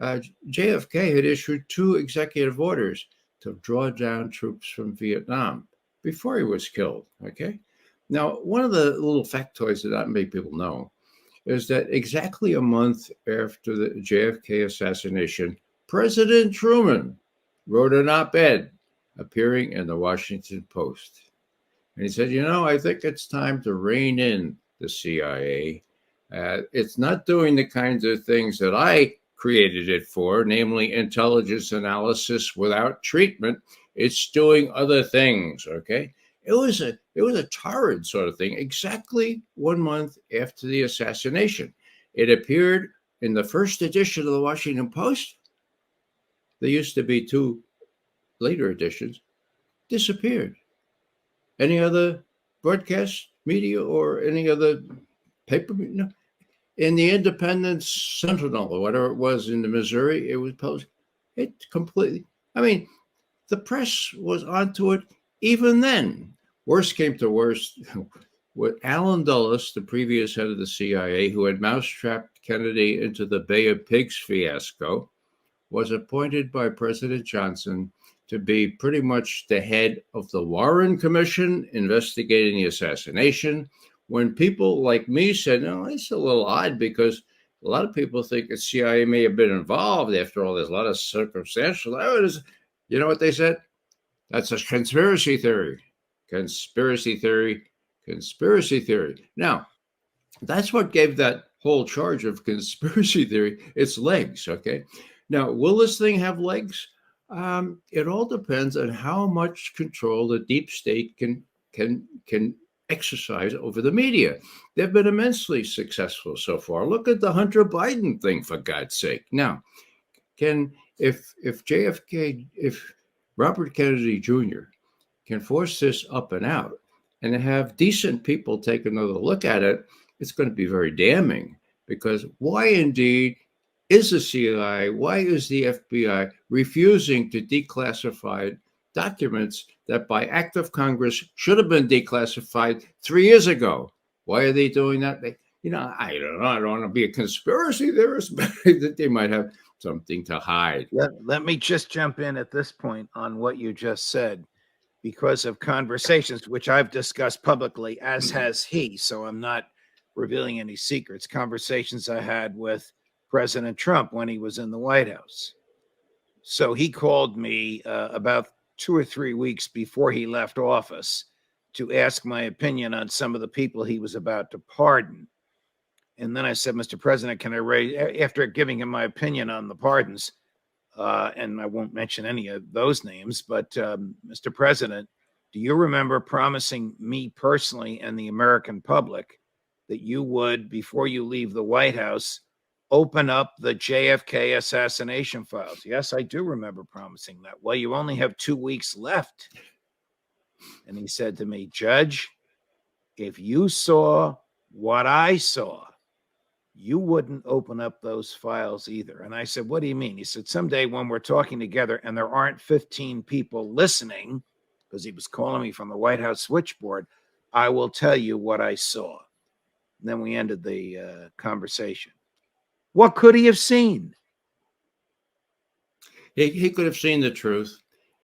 JFK had issued 2 executive orders to draw down troops from Vietnam before he was killed. Okay. Now, one of the little factoids that not many people know is that exactly a month after the JFK assassination, President Truman wrote an op-ed appearing in the Washington Post. And he said, I think it's time to rein in the CIA. It's not doing the kinds of things that I created it for, namely intelligence analysis without treatment. It's doing other things, okay? It was a torrid sort of thing, exactly 1 month after the assassination. It appeared in the first edition of the Washington Post. There used to be 2 later editions, disappeared. Any other broadcast media or any other paper? No. In the Independent Sentinel or whatever it was in the Missouri, it was published. It completely, the press was onto it even then. Worst came to worst, with Allen Dulles, the previous head of the CIA, who had mousetrapped Kennedy into the Bay of Pigs fiasco, was appointed by President Johnson to be pretty much the head of the Warren Commission investigating the assassination. When people like me said, no, it's a little odd because a lot of people think the CIA may have been involved. After all, there's a lot of circumstantial evidence. You know what they said? That's a conspiracy theory. Conspiracy theory. Conspiracy theory. Now, that's what gave that whole charge of conspiracy theory its legs, okay? Now, will this thing have legs? It all depends on how much control the deep state can exercise over the media. They've been immensely successful so far. Look at the Hunter Biden thing, for God's sake. Now, if Robert Kennedy Jr. can force this up and out and have decent people take another look at it, it's going to be very damning. Because why indeed is the CIA, why is the FBI refusing to declassify documents that by act of Congress should have been declassified 3 years ago? Why are they doing that? I don't know. I don't want to be a conspiracy theorist, but that they might have something to hide. Let me just jump in at this point on what you just said, because of conversations which I've discussed publicly, as has he. So I'm not revealing any secrets. Conversations I had with President Trump when he was in the White House. So he called me about 2 or 3 weeks before he left office to ask my opinion on some of the people he was about to pardon. And then I said, Mr. President, can I raise, after giving him my opinion on the pardons, and I won't mention any of those names, but Mr. President, do you remember promising me personally and the American public that you would, before you leave the White House, open up the JFK assassination files? Yes, I do remember promising that. Well, you only have 2 weeks left. And he said to me, Judge, if you saw what I saw, you wouldn't open up those files either. And I said, what do you mean? He said, someday when we're talking together and there aren't 15 people listening, because he was calling me from the White House switchboard, I will tell you what I saw. And then we ended the conversation. What could he have seen? He could have seen the truth.